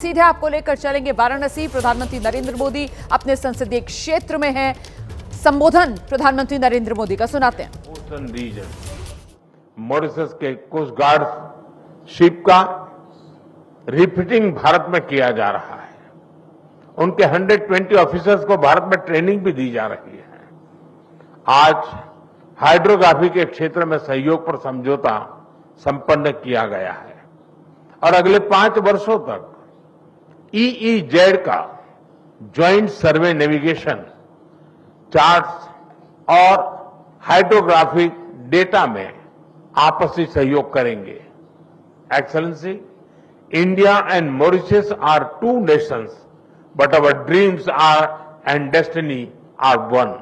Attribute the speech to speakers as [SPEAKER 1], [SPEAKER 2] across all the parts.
[SPEAKER 1] सीधे आपको लेकर चलेंगे वाराणसी। प्रधानमंत्री नरेंद्र मोदी अपने संसदीय क्षेत्र में हैं। संबोधन प्रधानमंत्री नरेंद्र मोदी का सुनाते हैं।
[SPEAKER 2] ओशन रीजन मॉरिशस के कोस्ट गार्ड शिप का रिफिटिंग भारत में किया जा रहा है। उनके 120 ऑफिसर्स को भारत में ट्रेनिंग भी दी जा रही है। आज हाइड्रोग्राफी के क्षेत्र में सहयोग पर समझौता संपन्न किया गया है और अगले 5 वर्षों तक EEZ का ज्वाइंट सर्वे नेविगेशन चार्ट्स और हाइड्रोग्राफिक डेटा में आपसी सहयोग करेंगे। Excellency, India and Mauritius are 2 nations but our dreams are and destiny are 1।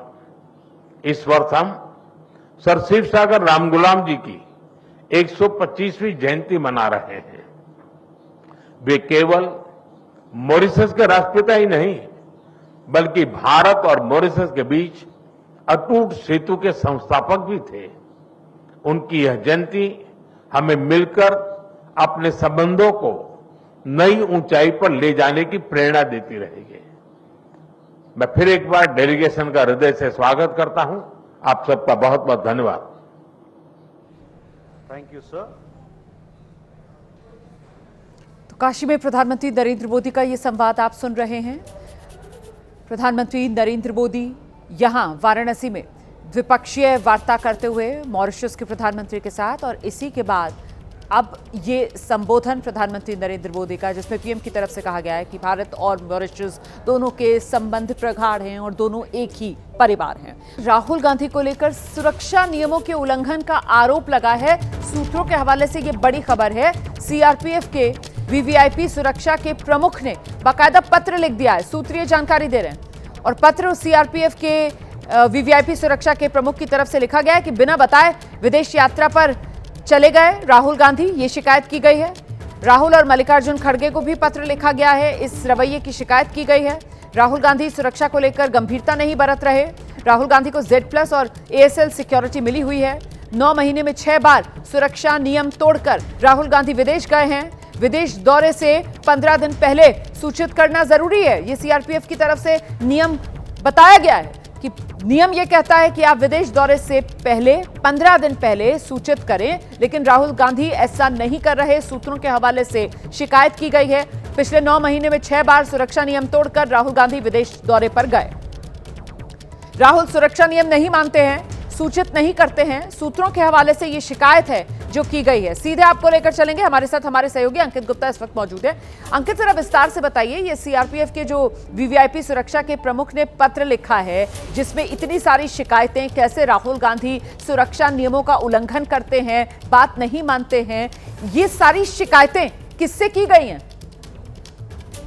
[SPEAKER 2] इस वर्ष हम सर शिव सागर रामगुलाम जी की 125वीं जयंती मना रहे हैं। वे केवल मॉरिशस के राष्ट्रपिता ही नहीं बल्कि भारत और मॉरिशस के बीच अटूट सेतु के संस्थापक भी थे। उनकी यह जयंती हमें मिलकर अपने संबंधों को नई ऊंचाई पर ले जाने की प्रेरणा देती रहेगी। मैं फिर एक बार डेलीगेशन का हृदय से स्वागत करता हूं। आप सबका बहुत बहुत धन्यवाद।
[SPEAKER 3] Thank you sir.
[SPEAKER 1] काशी में प्रधानमंत्री नरेंद्र मोदी का ये संवाद आप सुन रहे हैं। प्रधानमंत्री नरेंद्र मोदी यहां वाराणसी में द्विपक्षीय वार्ता करते हुए मॉरिशस के प्रधानमंत्री के साथ, और इसी के बाद अब ये संबोधन प्रधानमंत्री नरेंद्र मोदी का, जिसमें पीएम की तरफ से कहा गया है कि भारत और मॉरिशस दोनों के संबंध प्रगाढ़ हैं और दोनों एक ही परिवार हैं। राहुल गांधी को लेकर सुरक्षा नियमों के उल्लंघन का आरोप लगा है। सूत्रों के हवाले से ये बड़ी खबर है। सीआरपीएफ के वीवीआईपी सुरक्षा के प्रमुख ने बाकायदा पत्र लिख दिया है। सूत्रीय जानकारी दे रहे हैं और पत्र सीआरपीएफ के वीवीआईपी सुरक्षा के प्रमुख की तरफ से लिखा गया है कि बिना बताए विदेश यात्रा पर चले गए राहुल गांधी, ये शिकायत की गई है। राहुल और मल्लिकार्जुन खड़गे को भी पत्र लिखा गया है। इस रवैये की शिकायत की गई है। राहुल गांधी सुरक्षा को लेकर गंभीरता नहीं बरत रहे। राहुल गांधी को Z+ और ASL सिक्योरिटी मिली हुई है। 9 महीने में 6 बार सुरक्षा नियम तोड़कर राहुल गांधी विदेश गए हैं। विदेश दौरे से 15 दिन पहले सूचित करना जरूरी है। ये सीआरपीएफ की तरफ से नियम बताया गया है कि नियम ये कहता है कि आप विदेश दौरे से पहले 15 दिन पहले सूचित करें, लेकिन राहुल गांधी ऐसा नहीं कर रहे। सूत्रों के हवाले से शिकायत की गई है। पिछले 9 महीने में 6 बार सुरक्षा नियम तोड़कर राहुल गांधी विदेश दौरे पर गए। राहुल सुरक्षा नियम नहीं मानते हैं, सूचित नहीं करते हैं। सूत्रों के हवाले से ये शिकायत है जो की गई है। सीधे आपको लेकर चलेंगे। हमारे साथ हमारे सहयोगी अंकित गुप्ता इस वक्त मौजूद है। अंकित, जरा विस्तार से बताइए, ये सीआरपीएफ के जो वीवीआईपी सुरक्षा के प्रमुख ने पत्र लिखा है जिसमें इतनी सारी शिकायतें, कैसे राहुल गांधी सुरक्षा नियमों का उल्लंघन करते हैं, बात नहीं मानते हैं, ये सारी शिकायतें किससे की गई हैं?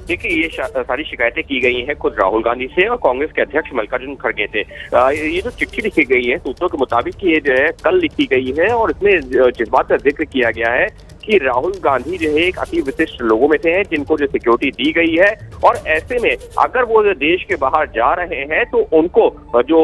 [SPEAKER 4] देखिए, ये सारी शिकायतें की गई हैं खुद राहुल गांधी से और कांग्रेस के अध्यक्ष मल्लिकार्जुन खड़गे से। ये जो चिट्ठी लिखी गई है सूत्रों के मुताबिक ये जो है कल लिखी गई है और इसमें जिस बात का जिक्र किया गया है कि राहुल गांधी जो है एक अति विशिष्ट लोगों में से हैं जिनको जो सिक्योरिटी दी गई है, और ऐसे में अगर वो देश के बाहर जा रहे हैं तो उनको जो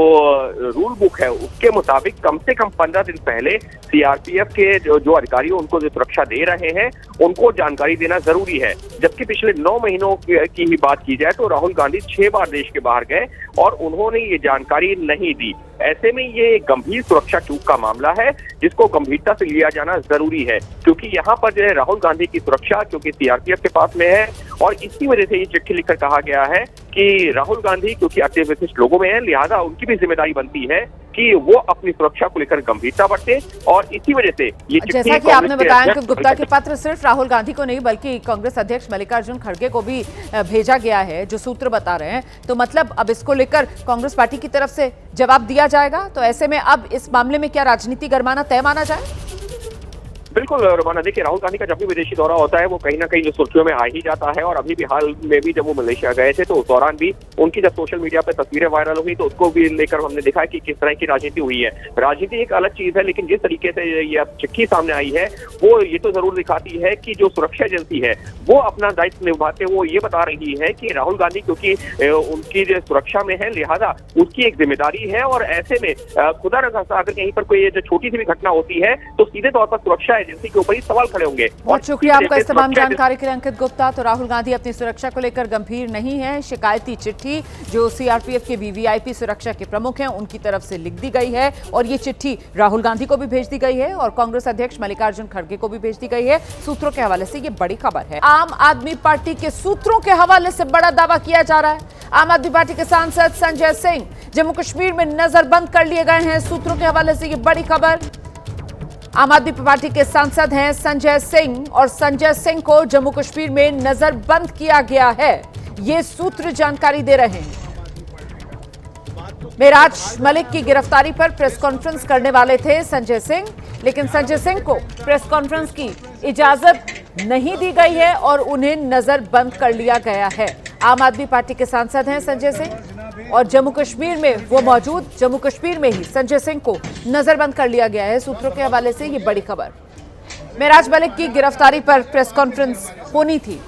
[SPEAKER 4] रूल बुक है उसके मुताबिक कम से कम 15 दिन पहले सीआरपीएफ के जो अधिकारी उनको जो सुरक्षा दे रहे हैं उनको जानकारी देना जरूरी है। जबकि पिछले 9 महीनों की ही बात की जाए तो राहुल गांधी 6 बार देश के बाहर गए और उन्होंने ये जानकारी नहीं दी। ऐसे में ये गंभीर सुरक्षा चूक का मामला है जिसको गंभीरता से लिया जाना जरूरी है, क्योंकि यहाँ पर जो है राहुल गांधी की सुरक्षा क्योंकि सीआरपीएफ के पास में है और इसी वजह से ये चिट्ठी लिखकर कहा गया है कि राहुल गांधी क्योंकि अति विशिष्ट लोगों में है, लिहाजा उनकी भी जिम्मेदारी बनती है कि वो अपनी सुरक्षा को लेकर गंभीरता बरते। और इसी वजह से ये
[SPEAKER 1] जैसा कि आपने बताया कि गुप्ता के पत्र सिर्फ राहुल गांधी को नहीं बल्कि कांग्रेस अध्यक्ष मल्लिकार्जुन खड़गे को भी भेजा गया है, जो सूत्र बता रहे हैं। तो मतलब अब इसको लेकर कांग्रेस पार्टी की तरफ से जवाब दिया जाएगा। तो ऐसे में अब इस मामले में क्या राजनीति गरमाना तय माना जाए?
[SPEAKER 4] बिल्कुल रवाना। देखिए, राहुल गांधी का जब भी विदेशी दौरा होता है वो कहीं ना कहीं जो सुर्खियों में आ ही जाता है, और अभी भी हाल में भी जब वो मलेशिया गए थे तो उस दौरान भी उनकी जब सोशल मीडिया पर तस्वीरें वायरल हुई तो उसको भी लेकर हमने देखा कि किस तरह की राजनीति हुई है। राजनीति एक अलग चीज है, लेकिन जिस तरीके से ये अब चिट्ठी सामने आई है वो ये तो जरूर दिखाती है कि जो सुरक्षा एजेंसी है वो अपना दायित्व निभाते वो ये बता रही है कि राहुल गांधी क्योंकि उनकी जो सुरक्षा में है लिहाजा उसकी एक जिम्मेदारी है, और ऐसे में खुदा न खास्ता अगर कहीं पर कोई छोटी सी भी घटना होती है तो सीधे तौर पर सुरक्षा एजेंसी के ऊपर ही सवाल खड़े होंगे।
[SPEAKER 1] बहुत शुक्रिया आपका इस तमाम जानकारी के लिए अंकित गुप्ता। तो राहुल गांधी अपनी सुरक्षा को लेकर गंभीर नहीं है। शिकायती चिट्ठी जो सीआरपीएफ के वीवीआईपी सुरक्षा के प्रमुख हैं उनकी तरफ से लिख दी गई है और ये चिट्ठी राहुल गांधी को भी भेज दी गई है और कांग्रेस अध्यक्ष मल्लिकार्जुन खड़गे को भी भेज दी गई है। सूत्रों के हवाले से ये बड़ी खबर है। आम आदमी पार्टी के सूत्रों के हवाले से बड़ा दावा किया जा रहा है। आम आदमी पार्टी के सांसद संजय सिंह जम्मू कश्मीर में नजरबंद कर लिए गए हैं। सूत्रों के हवाले से ये बड़ी खबर। आम आदमी पार्टी के सांसद हैं संजय सिंह और संजय सिंह को जम्मू कश्मीर में नजरबंद किया गया है, ये सूत्र जानकारी दे रहे हैं। मेराज मलिक की गिरफ्तारी पर प्रेस कॉन्फ्रेंस करने वाले थे संजय सिंह, लेकिन संजय सिंह को प्रेस कॉन्फ्रेंस की इजाजत नहीं दी गई है और उन्हें नजरबंद कर लिया गया है। आम आदमी पार्टी के सांसद हैं संजय सिंह और जम्मू कश्मीर में वो मौजूद, जम्मू कश्मीर में ही संजय सिंह को नजरबंद कर लिया गया है। सूत्रों के हवाले से ये बड़ी खबर। मेराज मलिक की गिरफ्तारी पर प्रेस कॉन्फ्रेंस होनी थी।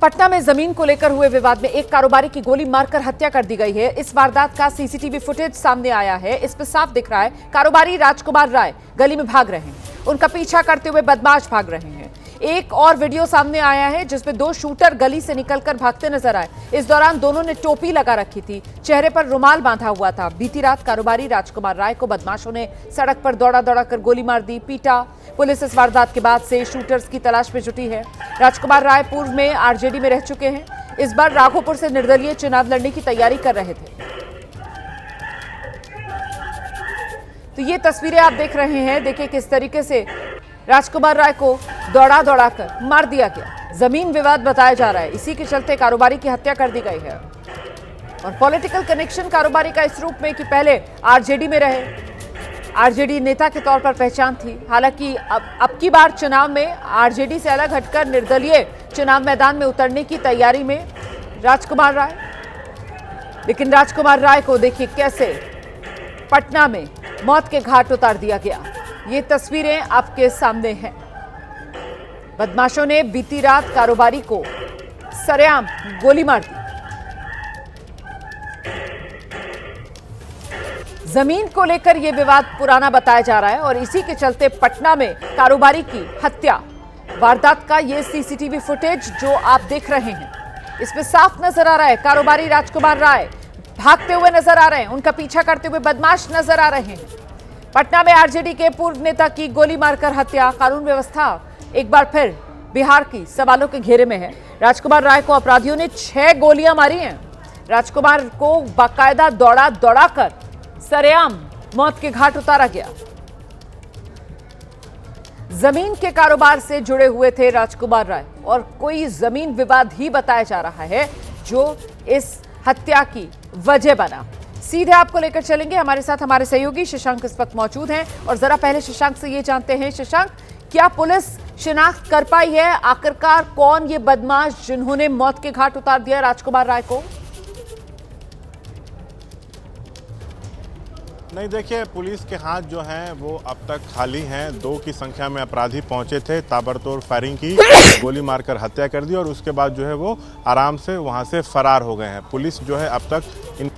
[SPEAKER 1] पटना में जमीन को लेकर हुए विवाद में एक कारोबारी की गोली मारकर हत्या कर दी गई है। इस वारदात का सीसीटीवी फुटेज सामने आया है। इस पर साफ दिख रहा है कारोबारी राजकुमार राय गली में भाग रहे हैं, उनका पीछा करते हुए बदमाश भाग रहे हैं। एक और वीडियो सामने आया है जिसमें दो शूटर गली से निकलकर भागते नजर आए। इस दौरान दोनों ने टोपी लगा रखी थी, चेहरे पर रुमाल बांधा हुआ था। बीती रात कारोबारी राजकुमार राय को बदमाशों ने सड़क पर दौड़ा दौड़ा कर गोली मार दी, पीटा। पुलिस इस वारदात के बाद से शूटर्स की तलाश में जुटी है। राजकुमार राय पूर्व में आरजेडी में रह चुके हैं। इस बार राघोपुर से निर्दलीय चुनाव लड़ने की तैयारी कर रहे थे। तो ये तस्वीरें आप देख रहे हैं, देखिए किस तरीके से राजकुमार राय को दौड़ा दौड़ा कर मार दिया गया। जमीन विवाद बताया जा रहा है, इसी के चलते कारोबारी की हत्या कर दी गई है। और पॉलिटिकल कनेक्शन कारोबारी का इस रूप में कि पहले आरजेडी में रहे, आरजेडी नेता के तौर पर पहचान थी। हालांकि अब की बार चुनाव में आरजेडी से अलग हटकर निर्दलीय चुनाव मैदान में उतरने की तैयारी में राजकुमार राय। लेकिन राजकुमार राय को देखिए कैसे पटना में मौत के घाट उतार दिया गया। ये तस्वीरें आपके सामने हैं। बदमाशों ने बीती रात कारोबारी को सरेआम गोली मार दी। जमीन को लेकर यह विवाद पुराना बताया जा रहा है और इसी के चलते पटना में कारोबारी की हत्या। वारदात का यह सीसीटीवी फुटेज जो आप देख रहे हैं, इसमें साफ नजर आ रहा है कारोबारी राजकुमार राय भागते हुए नजर आ रहे हैं, उनका पीछा करते हुए बदमाश नजर आ रहे हैं। पटना में आरजेडी के पूर्व नेता की गोली मारकर हत्या। कानून व्यवस्था एक बार फिर बिहार की सवालों के घेरे में है। राजकुमार राय को अपराधियों ने 6 गोलियां मारी हैं। राजकुमार को बाकायदा दौड़ा दौड़ा कर सरेआम मौत के घाट उतारा गया। जमीन के कारोबार से जुड़े हुए थे राजकुमार राय और कोई जमीन विवाद ही बताया जा रहा है जो इस हत्या की वजह बना। सीधे आपको लेकर चलेंगे, हमारे साथ हमारे सहयोगी शशांक इस वक्त मौजूद हैं और जरा पहले शशांक से ये जानते हैं, शशांक क्या पुलिस शिनाख्त कर पाई है आखिरकार कौन ये बदमाश जिन्होंने मौत के घाट उतार दिया राजकुमार राय को?
[SPEAKER 3] नहीं, देखिए पुलिस के हाथ जो हैं वो अब तक खाली हैं। 2 की संख्या में अपराधी पहुंचे थे, ताबड़तोड़ फायरिंग की, गोली मारकर हत्या कर दी और उसके बाद जो है वो आराम से वहां से फरार हो गए हैं। पुलिस जो है अब तक इन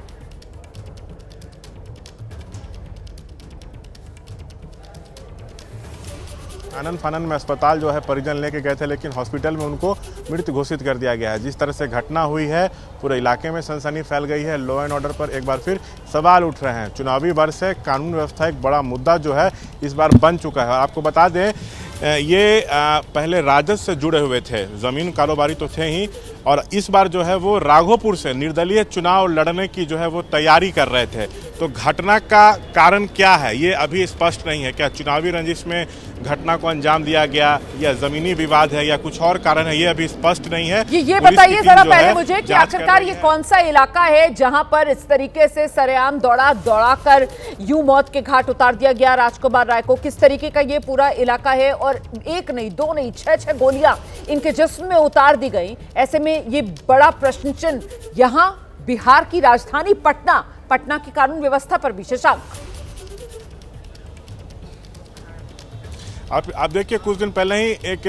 [SPEAKER 3] आनंद फानन में अस्पताल जो है परिजन लेके गए थे, लेकिन हॉस्पिटल में उनको मृत घोषित कर दिया गया है। जिस तरह से घटना हुई है पूरे इलाके में सनसनी फैल गई है। लॉ एंड ऑर्डर पर एक बार फिर सवाल उठ रहे हैं। चुनावी वर्ष है, कानून व्यवस्था एक बड़ा मुद्दा जो है इस बार बन चुका है। और आपको बता दें ये पहले राजद से जुड़े हुए थे, ज़मीन कारोबारी तो थे ही, और इस बार जो है वो राघोपुर से निर्दलीय चुनाव लड़ने की जो है वो तैयारी कर रहे थे। तो घटना का कारण क्या है ये अभी स्पष्ट नहीं है। क्या चुनावी रंजिश में घटना को अंजाम दिया गया या जमीनी विवाद है या कुछ और कारण है, ये अभी स्पष्ट नहीं है।
[SPEAKER 1] ये बताइए जरा पहले मुझे कि आखिरकार ये कौन सा इलाका है जहां पर इस तरीके से सरेआम दौड़ा दौड़ा कर यूं मौत के घाट उतार दिया गया राजकुमार राय को? किस तरीके का ये पूरा इलाका है और 1 नहीं 2 नहीं 6 गोलियां इनके जिस्म में उतार दी गई। ऐसे में ये बड़ा प्रश्न चिन्ह यहां बिहार की राजधानी पटना की कानून व्यवस्था पर भी। शशांक,
[SPEAKER 3] आप देखिए कुछ दिन पहले ही एक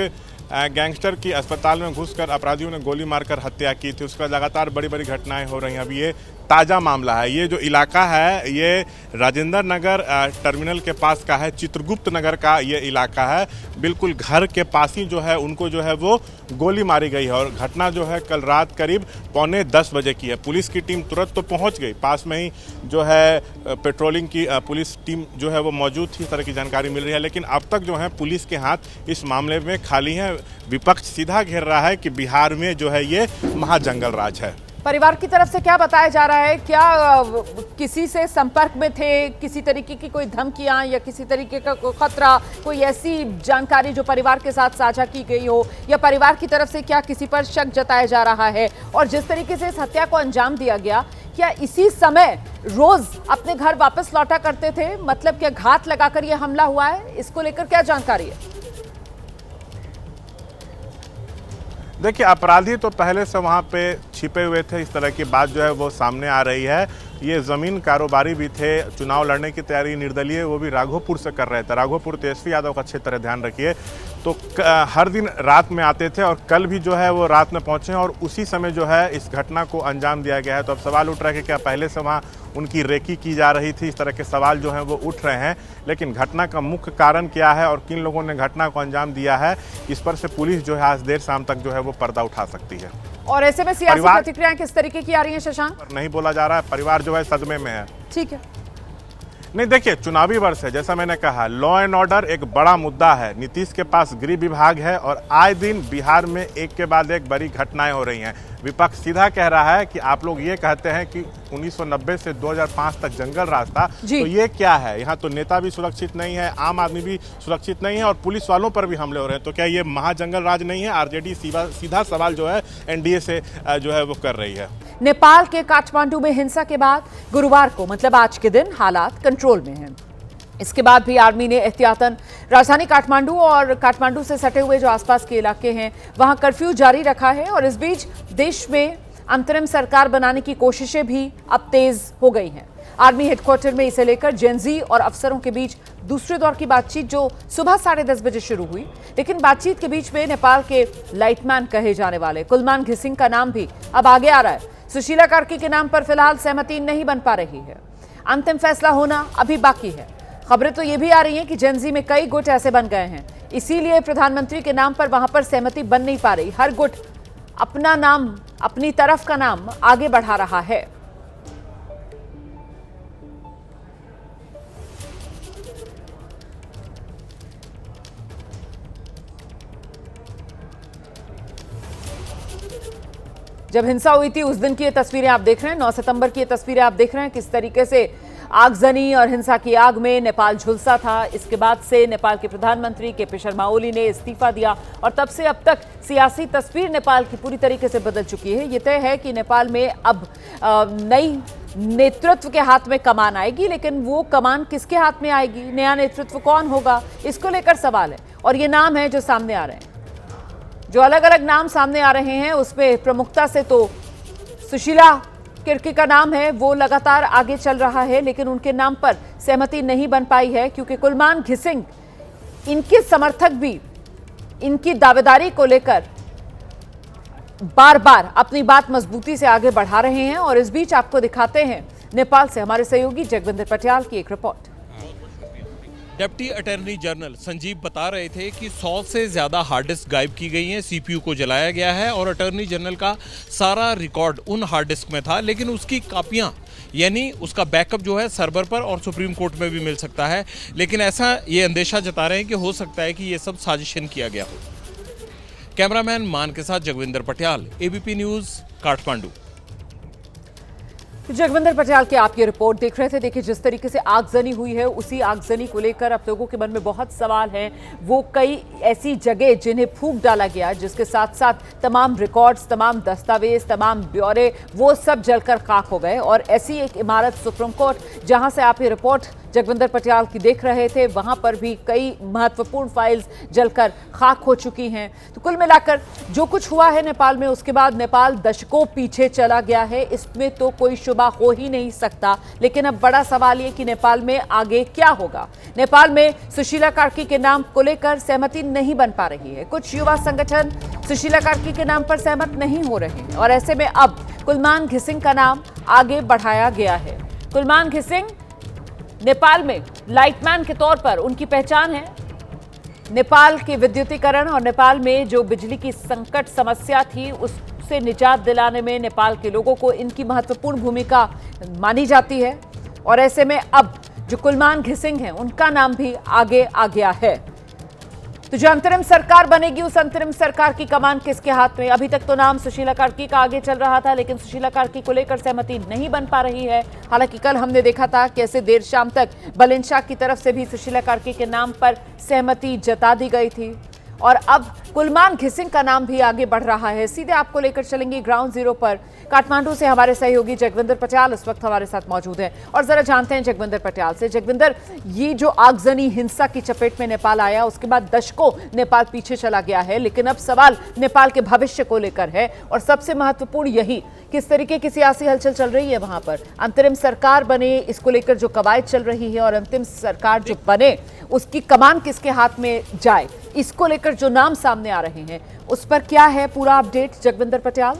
[SPEAKER 3] गैंगस्टर की अस्पताल में घुसकर अपराधियों ने गोली मारकर हत्या की थी। उसका लगातार बड़ी बड़ी घटनाएं हो रही हैं। अभी ये ताज़ा मामला है। ये जो इलाका है ये राजेंद्र नगर टर्मिनल के पास का है, चित्रगुप्त नगर का ये इलाका है। बिल्कुल घर के पास ही जो है उनको जो है वो गोली मारी गई है और घटना जो है कल रात करीब 9:45 बजे की है। पुलिस की टीम तुरंत तो पहुंच गई, पास में ही जो है पेट्रोलिंग की पुलिस टीम जो है वो मौजूद थी, इस तरह की जानकारी मिल रही है। लेकिन अब तक जो है पुलिस के हाथ इस मामले में खाली हैं। विपक्ष सीधा घेर रहा है कि बिहार में जो है ये महाजंगल राज है।
[SPEAKER 1] परिवार की तरफ से क्या बताया जा रहा है? क्या किसी से संपर्क में थे? किसी तरीके की कोई धमकियां या किसी तरीके का कोई खतरा, कोई ऐसी जानकारी जो परिवार के साथ साझा की गई हो, या परिवार की तरफ से क्या किसी पर शक जताया जा रहा है? और जिस तरीके से इस हत्या को अंजाम दिया गया, क्या इसी समय रोज अपने घर वापस लौटा करते थे? मतलब क्या घात लगाकर यह हमला हुआ है? इसको लेकर क्या जानकारी है?
[SPEAKER 3] देखिए, अपराधी तो पहले से वहाँ पे छिपे हुए थे, इस तरह की बात जो है वो सामने आ रही है। ये ज़मीन कारोबारी भी थे, चुनाव लड़ने की तैयारी निर्दलीय वो भी राघोपुर से कर रहे थे। राघोपुर तेजस्वी यादव का क्षेत्र है, ध्यान रखिए। तो हर दिन रात में आते थे और कल भी जो है वो रात में पहुँचे और उसी समय जो है इस घटना को अंजाम दिया गया है। तो अब सवाल उठ रहा है कि क्या पहले से वहाँ उनकी रेकी की जा रही थी? इस तरह के सवाल जो हैं वो उठ रहे हैं। लेकिन घटना का मुख्य कारण क्या है और किन लोगों ने घटना को अंजाम दिया है, इस पर से पुलिस जो है आज देर शाम तक जो है वो पर्दा उठा सकती है।
[SPEAKER 1] और ऐसे में सियासी प्रतिक्रियाएं किस तरीके की आ रही हैं शशांक?
[SPEAKER 3] नहीं बोला जा रहा है, परिवार जो है सदमे में है।
[SPEAKER 1] ठीक है।
[SPEAKER 3] नहीं, देखिए, चुनावी वर्ष है, जैसा मैंने कहा, लॉ एंड ऑर्डर एक बड़ा मुद्दा है। नीतीश के पास गृह विभाग है और आए दिन बिहार में एक के बाद एक बड़ी घटनाएं हो रही हैं। विपक्ष सीधा कह रहा है कि आप लोग ये कहते हैं कि 1990 से 2005 तक जंगल राज था, तो ये क्या है? यहाँ तो नेता भी सुरक्षित नहीं है, आम आदमी भी सुरक्षित नहीं है और पुलिस वालों पर भी हमले हो रहे हैं। तो क्या ये महाजंगल राज नहीं है? आरजेडी सीधा सवाल जो है एनडीए से जो है वो कर रही है।
[SPEAKER 1] नेपाल के काठमांडू में हिंसा के बाद गुरुवार को, मतलब आज के दिन, हालात कंट्रोल में हैं। इसके बाद भी आर्मी ने एहतियातन राजधानी काठमांडू और काठमांडू से सटे हुए जो आसपास के इलाके हैं वहां कर्फ्यू जारी रखा है। और इस बीच देश में अंतरिम सरकार बनाने की कोशिशें भी अब तेज हो गई हैं। आर्मी हेडक्वार्टर में इसे लेकर जेनजी और अफसरों के बीच दूसरे दौर की बातचीत जो सुबह 10:30 बजे शुरू हुई, लेकिन बातचीत के बीच में नेपाल के लाइटमैन कहे जाने वाले कुलमान घिसिंग का नाम भी अब आगे आ रहा है। सुशीला कार्की के नाम पर फिलहाल सहमति नहीं बन पा रही है। अंतिम फैसला होना अभी बाकी है। खबरें तो ये भी आ रही हैं कि जेनजी में कई गुट ऐसे बन गए हैं, इसीलिए प्रधानमंत्री के नाम पर वहां पर सहमति बन नहीं पा रही। हर गुट अपना नाम, अपनी तरफ का नाम आगे बढ़ा रहा है। जब हिंसा हुई थी उस दिन की ये तस्वीरें आप देख रहे हैं, 9 सितंबर की ये तस्वीरें आप देख रहे हैं, किस तरीके से आगजनी और हिंसा की आग में नेपाल झुलसा था। इसके बाद से नेपाल के प्रधानमंत्री के.पी. शर्मा ओली ने इस्तीफा दिया और तब से अब तक सियासी तस्वीर नेपाल की पूरी तरीके से बदल चुकी है। ये तय है कि नेपाल में अब नई नेतृत्व के हाथ में कमान आएगी, लेकिन वो कमान किसके हाथ में आएगी, नया नेतृत्व कौन होगा, इसको लेकर सवाल है। और ये नाम है जो सामने आ रहे हैं, जो अलग अलग नाम सामने आ रहे हैं, उसमें प्रमुखता से तो सुशीला कार्की का नाम है, वो लगातार आगे चल रहा है, लेकिन उनके नाम पर सहमति नहीं बन पाई है क्योंकि कुलमान घिसिंग, इनके समर्थक भी इनकी दावेदारी को लेकर बार बार अपनी बात मजबूती से आगे बढ़ा रहे हैं। और इस बीच आपको दिखाते हैं नेपाल से हमारे सहयोगी जगविंदर पटियाल की एक report.
[SPEAKER 5] Deputy attorney general Sanjeev बता रहे थे कि 100 से ज़्यादा हार्ड डिस्क गायब की गई हैं, सीपीयू को जलाया गया है और अटॉर्नी जनरल का सारा रिकॉर्ड उन हार्ड डिस्क में था, लेकिन उसकी कापियां यानी उसका बैकअप जो है सर्वर पर और सुप्रीम कोर्ट में भी मिल सकता है। लेकिन ऐसा ये अंदेशा जता रहे हैं कि हो सकता है कि ये सब साजिशन किया गया हो। कैमरामैन मान के साथ जगविंदर पटियाल, एबीपी न्यूज़, काठमांडू।
[SPEAKER 1] जगविंदर पटियाल की आप ये रिपोर्ट देख रहे थे। देखिए, जिस तरीके से आगजनी हुई है, उसी आगजनी को लेकर अब लोगों के मन में बहुत सवाल हैं। वो कई ऐसी जगह जिन्हें फूंक डाला गया, जिसके साथ साथ तमाम रिकॉर्ड्स, तमाम दस्तावेज, तमाम ब्यौरे, वो सब जलकर खाक हो गए। और ऐसी एक इमारत सुप्रीम कोर्ट, जहां से आप ये रिपोर्ट जगविंदर पटियाल की देख रहे थे, वहां पर भी कई महत्वपूर्ण फाइल्स जलकर खाक हो चुकी हैं। तो कुल मिलाकर जो कुछ हुआ है नेपाल में, उसके बाद नेपाल दशकों पीछे चला गया है, इसमें तो कोई शुबा हो ही नहीं सकता। लेकिन अब बड़ा सवाल ये कि नेपाल में आगे क्या होगा। नेपाल में सुशीला कार्की के नाम को लेकर सहमति नहीं बन पा रही है। कुछ युवा संगठन सुशीला कार्की के नाम पर सहमत नहीं हो रहे हैं और ऐसे में अब कुलमान घिसिंग का नाम आगे बढ़ाया गया है। कुलमान खिसिंग नेपाल में लाइटमैन के तौर पर उनकी पहचान है। नेपाल के विद्युतीकरण और नेपाल में जो बिजली की संकट समस्या थी उससे निजात दिलाने में नेपाल के लोगों को इनकी महत्वपूर्ण भूमिका मानी जाती है। और ऐसे में अब जो कुलमान खिसिंग हैं उनका नाम भी आगे आ गया है। तो जो अंतरिम सरकार बनेगी उस अंतरिम सरकार की कमान किसके हाथ में? अभी तक तो नाम सुशीला कार्की का आगे चल रहा था, लेकिन सुशीला कार्की को लेकर सहमति नहीं बन पा रही है। हालांकि कल हमने देखा था कैसे देर शाम तक बलिनशाह की तरफ से भी सुशीला कार्की के नाम पर सहमति जता दी गई थी और अब कुलमान खिसिंग का नाम भी आगे बढ़ रहा है। सीधे आपको लेकर चलेंगे ग्राउंड जीरो पर। काठमांडू से हमारे सहयोगी जगविंदर पटियाल इस वक्त हमारे साथ मौजूद हैं और जरा जानते हैं जगविंदर पटियाल से। जगविंदर, ये जो आगजनी हिंसा की चपेट में नेपाल आया उसके बाद दशकों नेपाल पीछे चला गया है, लेकिन अब सवाल नेपाल के भविष्य को लेकर है और सबसे महत्वपूर्ण यही किस तरीके की सियासी हलचल चल रही है वहां पर। अंतरिम सरकार बने इसको लेकर जो कवायद चल रही है और अंतिम सरकार जो बने उसकी कमान किसके हाथ में जाए, इसको लेकर जो नाम सामने आ रहे हैं उस पर क्या है पूरा अपडेट जगविंदर पटियाल?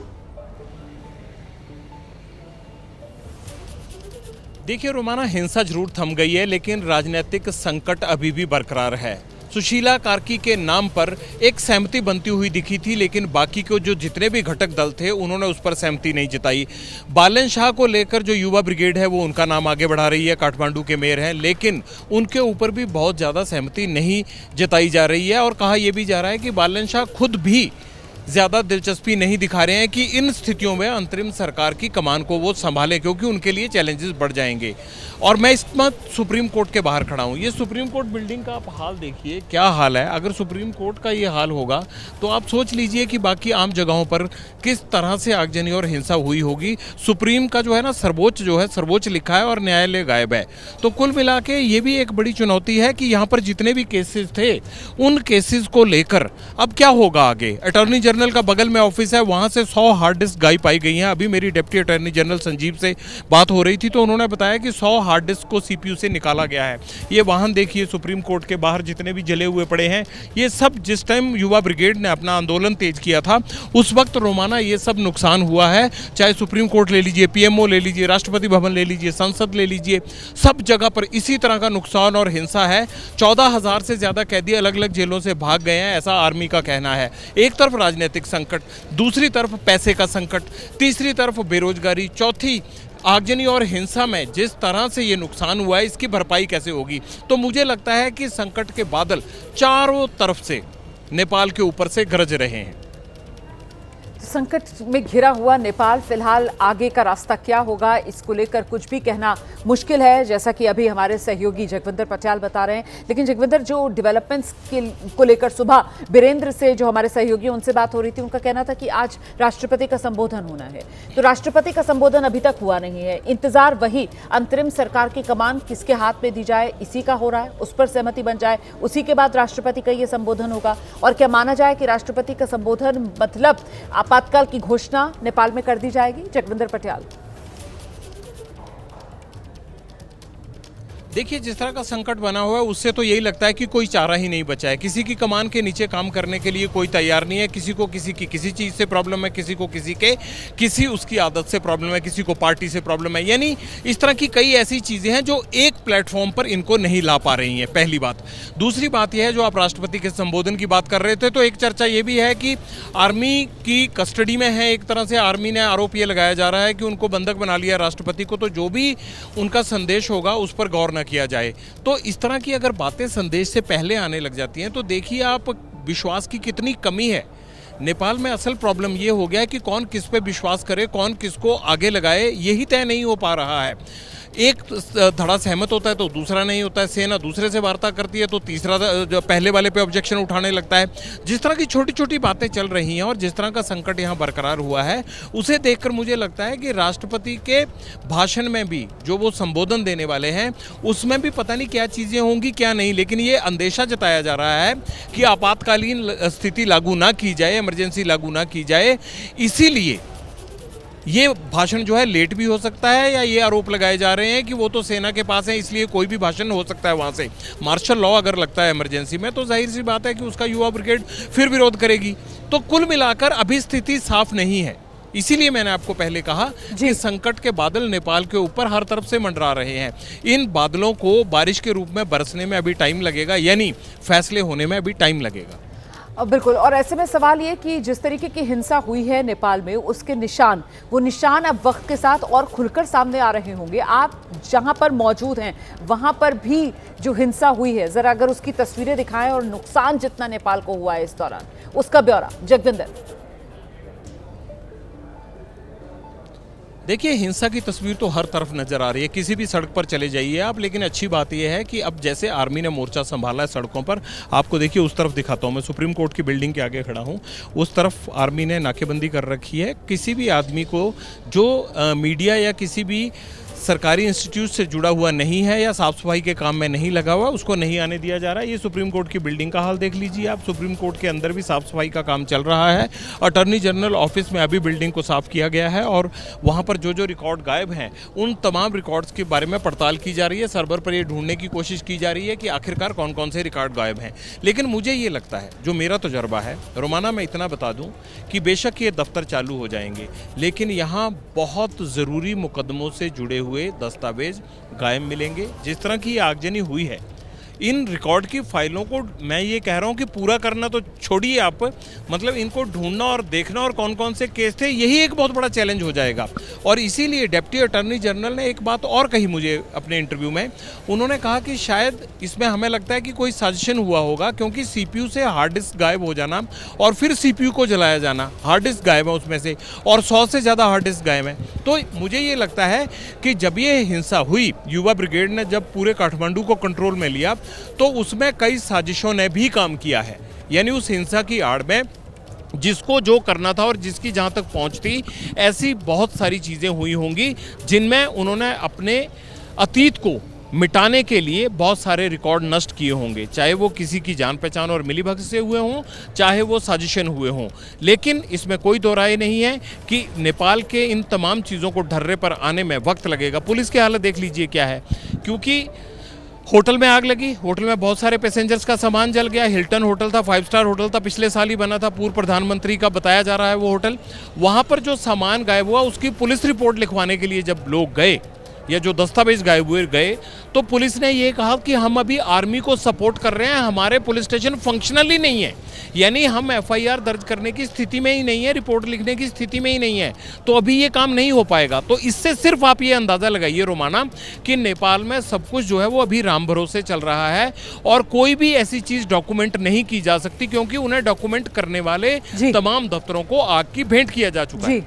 [SPEAKER 5] देखिए रोमाना, हिंसा जरूर थम गई है लेकिन राजनीतिक संकट अभी भी बरकरार है। सुशीला कार्की के नाम पर एक सहमति बनती हुई दिखी थी, लेकिन बाकी के जो जितने भी घटक दल थे उन्होंने उस पर सहमति नहीं जताई। बालन शाह को लेकर जो युवा ब्रिगेड है वो उनका नाम आगे बढ़ा रही है, काठमांडू के मेयर हैं, लेकिन उनके ऊपर भी बहुत ज़्यादा सहमति नहीं जताई जा रही है और कहा यह भी जा रहा है कि बालन शाह खुद भी ज़्यादा दिलचस्पी नहीं दिखा रहे हैं कि इन स्थितियों में अंतरिम सरकार की कमान को वो संभालें, क्योंकि उनके लिए चैलेंजेस बढ़ जाएंगे। और मैं इस वक्त सुप्रीम कोर्ट के बाहर खड़ा हूँ। ये सुप्रीम कोर्ट बिल्डिंग का आप हाल देखिए, क्या हाल है। अगर सुप्रीम कोर्ट का ये हाल होगा तो आप सोच लीजिए कि बाकी आम जगहों पर किस तरह से आगजनी और हिंसा हुई होगी। सुप्रीम का जो है ना सर्वोच्च लिखा है और न्यायालय गायब है। तो कुल मिला के ये भी एक बड़ी चुनौती है कि यहाँ पर जितने भी केसेस थे उन केसेस को लेकर अब क्या होगा आगे। अटॉर्नी जनरल का बगल में ऑफिस है, वहाँ से 100 हार्ड डिस्क गायब पाई गई हैं। अभी मेरी डिप्टी अटॉर्नी जनरल संजीव से बात हो रही थी तो उन्होंने बताया कि 100 हार्ड डिस्क को सीपीयू से निकाला गया है। ये वाहन देखिए सुप्रीम कोर्ट के बाहर जितने भी जले हुए पड़े हैं, ये सब जिस टाइम युवा ब्रिगेड ने अपना आंदोलन तेज किया था उस वक्त रोमाना ये सब नुकसान हुआ है। चाहे सुप्रीम कोर्ट ले लीजिए, पीएमओ ले लीजिए, राष्ट्रपति भवन ले लीजिए, संसद ले लीजिए, सब जगह पर इसी तरह का नुकसान और हिंसा है। 14,000 से ज्यादा कैदी अलग अलग जेलों से भाग गए हैं, ऐसा आर्मी का कहना है। एक तरफ राजनीतिक संकट, दूसरी तरफ पैसे का संकट, तीसरी तरफ बेरोजगारी, चौथी आगजनी और हिंसा में जिस तरह से ये नुकसान हुआ है इसकी भरपाई कैसे होगी। तो मुझे लगता है कि संकट के बादल चारों तरफ से नेपाल के ऊपर से गरज रहे हैं।
[SPEAKER 1] संकट में घिरा हुआ नेपाल, फिलहाल आगे का रास्ता क्या होगा इसको लेकर कुछ भी कहना मुश्किल है, जैसा कि अभी हमारे सहयोगी जगविंदर पटियाल बता रहे हैं। लेकिन जगविंदर, जो डेवलपमेंट्स को लेकर सुबह बीरेंद्र से जो हमारे सहयोगी उनसे बात हो रही थी, उनका कहना था कि आज राष्ट्रपति का संबोधन होना है। तो राष्ट्रपति का संबोधन अभी तक हुआ नहीं है, इंतजार वही अंतरिम सरकार की कमान किसके हाथ में दी जाए इसी का हो रहा है, उस पर सहमति बन जाए, उसी के बाद राष्ट्रपति का ये संबोधन होगा। और क्या माना जाए कि राष्ट्रपति का संबोधन मतलब आपातकाल की घोषणा नेपाल में कर दी जाएगी? जगविंदर पटियाल,
[SPEAKER 5] देखिए जिस तरह का संकट बना हुआ है उससे तो यही लगता है कि कोई चारा ही नहीं बचा है। किसी की कमान के नीचे काम करने के लिए कोई तैयार नहीं है। किसी को किसी की किसी चीज़ से प्रॉब्लम है, किसी को किसी उसकी आदत से प्रॉब्लम है, किसी को पार्टी से प्रॉब्लम है। यानी इस तरह की कई ऐसी चीज़ें हैं जो एक प्लेटफॉर्म पर इनको नहीं ला पा रही हैं, पहली बात। दूसरी बात यह है, जो आप राष्ट्रपति के संबोधन की बात कर रहे थे, तो एक चर्चा ये भी है कि आर्मी की कस्टडी में है। एक तरह से आर्मी ने आरोप ये लगाया जा रहा है कि उनको बंधक बना लिया राष्ट्रपति को, तो जो भी उनका संदेश होगा उस पर गौर न किया जाए। तो इस तरह की अगर बातें संदेश से पहले आने लग जाती हैं तो देखिए आप विश्वास की कितनी कमी है। नेपाल में असल प्रॉब्लम ये हो गया है कि कौन किस पे विश्वास करे, कौन किसको आगे लगाए, यही तय नहीं हो पा रहा है। एक धड़ा सहमत होता है तो दूसरा नहीं होता है, सेना दूसरे से वार्ता करती है तो तीसरा जो पहले वाले पे ऑब्जेक्शन उठाने लगता है। जिस तरह की छोटी छोटी बातें चल रही हैं और जिस तरह का संकट यहाँ बरकरार हुआ है, उसे देखकर मुझे लगता है कि राष्ट्रपति के भाषण में भी जो वो संबोधन देने वाले हैं उसमें भी पता नहीं क्या चीज़ें होंगी क्या नहीं, लेकिन ये अंदेशा जताया जा रहा है कि आपातकालीन स्थिति लागू ना की जाए, इमरजेंसी लागू ना की जाए, इसीलिए ये भाषण जो है लेट भी हो सकता है, या ये आरोप लगाए जा रहे हैं कि वो तो सेना के पास है इसलिए कोई भी भाषण हो सकता है वहाँ से। मार्शल लॉ अगर लगता है इमरजेंसी में तो जाहिर सी बात है कि उसका युवा ब्रिगेड फिर विरोध करेगी। तो कुल मिलाकर अभी स्थिति साफ नहीं है इसीलिए मैंने आपको पहले कहा कि संकट के बादल नेपाल के ऊपर हर तरफ से मंडरा रहे हैं। इन बादलों को बारिश के रूप में बरसने में अभी टाइम लगेगा, यानी फैसले होने में अभी टाइम लगेगा।
[SPEAKER 1] बिल्कुल। और ऐसे में सवाल ये कि जिस तरीके की हिंसा हुई है नेपाल में, उसके वो निशान अब वक्त के साथ और खुलकर सामने आ रहे होंगे। आप जहां पर मौजूद हैं वहां पर भी जो हिंसा हुई है, जरा अगर उसकी तस्वीरें दिखाएं और नुकसान जितना नेपाल को हुआ है इस दौरान, उसका ब्यौरा। जगविंदर।
[SPEAKER 5] देखिए, हिंसा की तस्वीर तो हर तरफ नजर आ रही है, किसी भी सड़क पर चले जाइए आप। लेकिन अच्छी बात यह है कि अब जैसे आर्मी ने मोर्चा संभाला है सड़कों पर, आपको देखिए उस तरफ दिखाता हूं, मैं सुप्रीम कोर्ट की बिल्डिंग के आगे खड़ा हूं, उस तरफ आर्मी ने नाकेबंदी कर रखी है। किसी भी आदमी को जो मीडिया या किसी भी सरकारी इंस्टीट्यूट से जुड़ा हुआ नहीं है या साफ सफाई के काम में नहीं लगा हुआ, उसको नहीं आने दिया जा रहा है। ये सुप्रीम कोर्ट की बिल्डिंग का हाल देख लीजिए आप। सुप्रीम कोर्ट के अंदर भी साफ सफाई का काम चल रहा है। अटॉर्नी जनरल ऑफिस में अभी बिल्डिंग को साफ किया गया है और वहाँ पर जो जो रिकॉर्ड गायब हैं उन तमाम रिकॉर्ड्स के बारे में पड़ताल की जा रही है। सर्वर पर ये ढूंढने की कोशिश की जा रही है कि आखिरकार कौन कौन से रिकॉर्ड गायब हैं। लेकिन मुझे ये लगता है, जो मेरा तजर्बा है रोमाना, मैं इतना बता दूँ कि बेशक ये दफ्तर चालू हो जाएंगे, लेकिन यहाँ बहुत ज़रूरी मुकदमों से जुड़े हुए दस्तावेज गायब मिलेंगे। जिस तरह की आगजनी हुई है, इन रिकॉर्ड की फाइलों को मैं ये कह रहा हूँ कि पूरा करना तो छोड़िए आप, मतलब इनको ढूंढना और देखना और कौन कौन से केस थे, यही एक बहुत बड़ा चैलेंज हो जाएगा। और इसीलिए डिप्टी अटॉर्नी जनरल ने एक बात और कही मुझे अपने इंटरव्यू में। उन्होंने कहा कि शायद इसमें हमें लगता है कि कोई साजिशन हुआ होगा, क्योंकि सीपीयू से हार्ड डिस्क गायब हो जाना और फिर सीपीयू को जलाया जाना, हार्ड डिस्क गायब है उसमें से और 100 से ज़्यादा हार्ड डिस्क गायब है। तो मुझे ये लगता है कि जब ये हिंसा हुई, युवा ब्रिगेड ने जब पूरे काठमांडू को कंट्रोल में लिया, तो उसमें कई साजिशों ने भी काम किया है। यानी उस हिंसा की आड़ में जिसको जो करना था और जिसकी जहां तक पहुंच थी, ऐसी बहुत सारी चीज़ें हुई होंगी जिनमें उन्होंने अपने अतीत को मिटाने के लिए बहुत सारे रिकॉर्ड नष्ट किए होंगे, चाहे वो किसी की जान पहचान और मिलीभगत से हुए हों, चाहे वो साजिशन हुए हों। लेकिन इसमें कोई दो राय नहीं है कि नेपाल के इन तमाम चीज़ों को ढर्रे पर आने में वक्त लगेगा। पुलिस की हालत देख लीजिए क्या है, क्योंकि होटल में आग लगी, होटल में बहुत सारे पैसेंजर्स का सामान जल गया। हिल्टन होटल था, 5 स्टार होटल था, पिछले साल ही बना था, पूर्व प्रधानमंत्री का बताया जा रहा है वो होटल। वहाँ पर जो सामान गायब हुआ, उसकी पुलिस रिपोर्ट लिखवाने के लिए जब लोग गए या जो दस्तावेज गायब हुए गए, तो पुलिस ने ये कहा कि हम अभी आर्मी को सपोर्ट कर रहे हैं, हमारे पुलिस स्टेशन फंक्शनल ही नहीं है, यानी हम एफआईआर दर्ज करने की स्थिति में ही नहीं है, रिपोर्ट लिखने की स्थिति में ही नहीं है, तो अभी ये काम नहीं हो पाएगा। तो इससे सिर्फ आप ये अंदाज़ा लगाइए रोमाना कि नेपाल में सब कुछ जो है वो अभी राम भरोसे चल रहा है और कोई भी ऐसी चीज़ डॉक्यूमेंट नहीं की जा सकती, क्योंकि उन्हें डॉक्यूमेंट करने वाले तमाम दफ्तरों को आग की भेंट किया जा चुका है।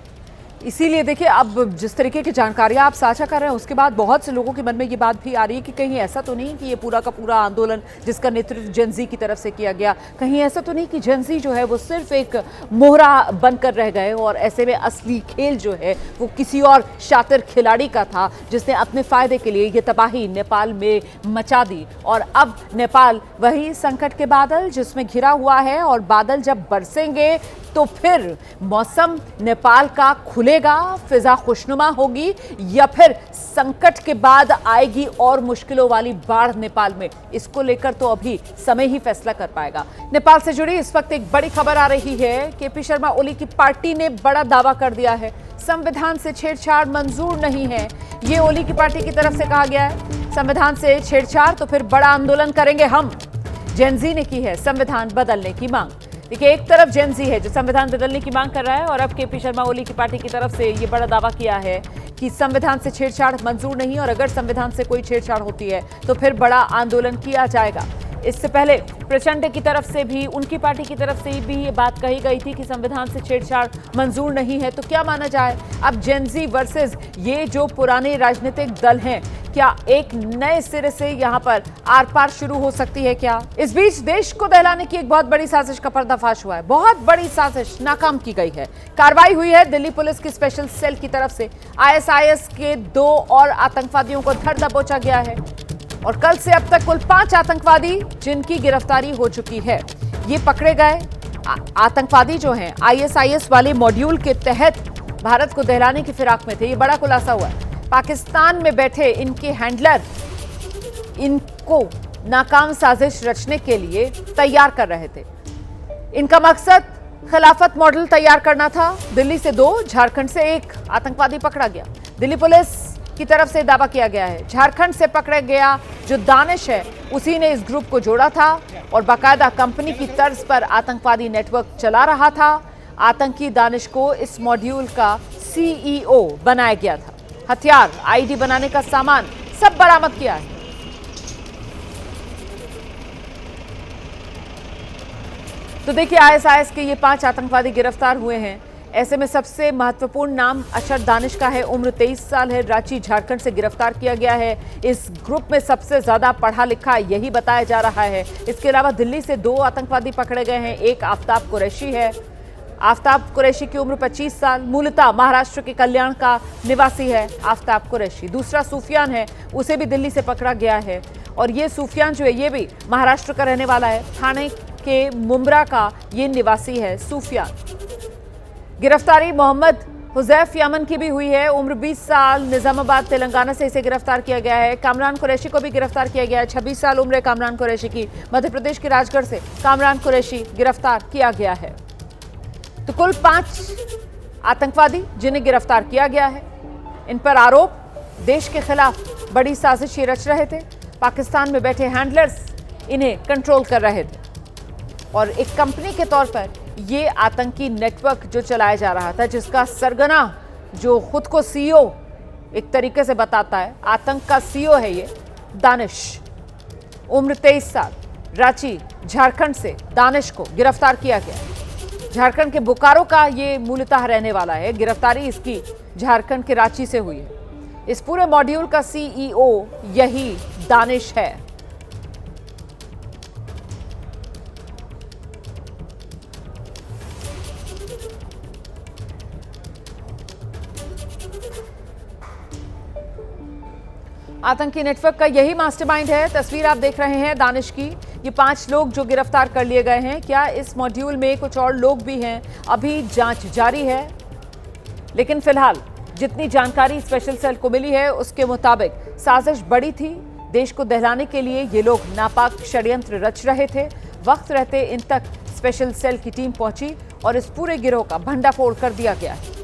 [SPEAKER 1] इसीलिए देखिए, अब जिस तरीके की जानकारियां आप साझा कर रहे हैं, उसके बाद बहुत से लोगों के मन में ये बात भी आ रही है कि कहीं ऐसा तो नहीं कि ये पूरा का पूरा आंदोलन जिसका नेतृत्व जेनजी की तरफ से किया गया, कहीं ऐसा तो नहीं कि जेनजी जो है वो सिर्फ एक मोहरा बनकर रह गए और ऐसे में असली खेल जो है वो किसी और शातिर खिलाड़ी का था जिसने अपने फायदे के लिए ये तबाही नेपाल में मचा दी। और अब नेपाल वही संकट के बादल जिसमें घिरा हुआ है, और बादल जब बरसेंगे तो फिर मौसम नेपाल का खुलेगा, फिजा खुशनुमा होगी, या फिर संकट के बाद आएगी और मुश्किलों वाली बाढ़ नेपाल में। इसको लेकर तो अभी समय ही फैसला कर पाएगा। नेपाल से जुड़ी इस वक्त एक बड़ी खबर आ रही है। केपी शर्मा ओली की पार्टी ने बड़ा दावा कर दिया है, संविधान से छेड़छाड़ मंजूर नहीं है। ये ओली की पार्टी की तरफ से कहा गया है। संविधान से छेड़छाड़ तो फिर बड़ा आंदोलन करेंगे हम। जेनजी ने की है संविधान बदलने की मांग। देखिए, एक तरफ जेनजी है जो संविधान बदलने की मांग कर रहा है, और अब केपी शर्मा ओली की पार्टी की तरफ से ये बड़ा दावा किया है कि संविधान से छेड़छाड़ मंजूर नहीं, और अगर संविधान से कोई छेड़छाड़ होती है तो फिर बड़ा आंदोलन किया जाएगा। इससे पहले प्रचंड की तरफ से भी, उनकी पार्टी की तरफ से भी ये बात कही गई थी कि संविधान से छेड़छाड़ मंजूर नहीं है। तो क्या माना जाए, अब जेनजी वर्सेस ये जो पुराने राजनीतिक दल हैं, क्या एक नए सिरे से यहां पर आर पार शुरू हो सकती है क्या? इस बीच देश को दहलाने की एक बहुत बड़ी साजिश का पर्दाफाश हुआ है। बहुत बड़ी साजिश नाकाम की गई है। कार्रवाई हुई है दिल्ली पुलिस की स्पेशल सेल की तरफ से। आईएसआईएस के 2 और आतंकवादियों को धर दबोचा गया है, और कल से अब तक कुल 5 आतंकवादी जिनकी गिरफ्तारी हो चुकी है, ये पकड़े गए। आतंकवादी जो हैं आईएसआईएस वाले मॉड्यूल के तहत भारत को दहलाने की फिराक में थे। ये बड़ा खुलासा हुआ है। पाकिस्तान में बैठे इनके हैंडलर इनको नाकाम साजिश रचने के लिए तैयार कर रहे थे। इनका मकसद खिलाफत मॉडल तैयार करना था। दिल्ली से 2, झारखंड से 1 आतंकवादी पकड़ा गया। दिल्ली पुलिस की तरफ से दावा किया गया है झारखंड से पकड़ा गया जो दानिश है उसी ने इस ग्रुप को जोड़ा था और बाकायदा कंपनी की तर्ज पर आतंकवादी नेटवर्क चला रहा था। आतंकी दानिश को इस मॉड्यूल का सीईओ बनाया गया था। हथियार, आईडी बनाने का सामान सब बरामद किया है। तो देखिए, आईएसआईएस के ये 5 आतंकवादी गिरफ्तार हुए हैं। ऐसे में सबसे महत्वपूर्ण नाम अशर दानिश का है। उम्र 23 साल है। रांची, झारखंड से गिरफ्तार किया गया है। इस ग्रुप में सबसे ज्यादा पढ़ा लिखा यही बताया जा रहा है। इसके अलावा दिल्ली से 2 आतंकवादी पकड़े गए हैं। एक आफ्ताब कुरैशी है। आफ्ताब कुरैशी की उम्र 25 साल, मूलतः महाराष्ट्र के कल्याण का निवासी है आफ्ताब कुरैशी। दूसरा सूफियान है, उसे भी दिल्ली से पकड़ा गया है और ये सूफियान जो है ये भी महाराष्ट्र का रहने वाला है। ठाणे के मुंब्रा का ये निवासी है सूफियान। गिरफ्तारी मोहम्मद हुजैफ यमन की भी हुई है। उम्र 20 साल, निजामाबाद तेलंगाना से इसे गिरफ्तार किया गया है। कामरान कुरैशी को भी गिरफ्तार किया गया है। 26 साल उम्र है कामरान कुरैशी की। मध्य प्रदेश के राजगढ़ से कामरान कुरैशी गिरफ्तार किया गया है। तो कुल 5 आतंकवादी जिन्हें गिरफ्तार किया गया है। इन पर आरोप देश के खिलाफ बड़ी साजिश रच रहे थे। पाकिस्तान में बैठे हैंडलर्स इन्हें कंट्रोल कर रहे थे और एक कंपनी के तौर पर ये आतंकी नेटवर्क जो चलाया जा रहा था, जिसका सरगना जो खुद को सीईओ एक तरीके से बताता है, आतंक का सीईओ है ये दानिश। उम्र 23 साल, रांची, झारखंड से दानिश को गिरफ्तार किया गया। झारखंड के बोकारो का ये मूलतः रहने वाला है। गिरफ्तारी इसकी झारखंड के रांची से हुई है। इस पूरे मॉड्यूल का सीईओ यही दानिश है। आतंकी नेटवर्क का यही मास्टरमाइंड है। तस्वीर आप देख रहे हैं दानिश की। ये 5 लोग जो गिरफ्तार कर लिए गए हैं। क्या इस मॉड्यूल में कुछ और लोग भी हैं? अभी जांच जारी है, लेकिन फिलहाल जितनी जानकारी स्पेशल सेल को मिली है उसके मुताबिक साजिश बड़ी थी। देश को दहलाने के लिए ये लोग नापाक षड्यंत्र रच रहे थे। वक्त रहते इन तक स्पेशल सेल की टीम पहुंची और इस पूरे गिरोह का भंडाफोड़ कर दिया गया है।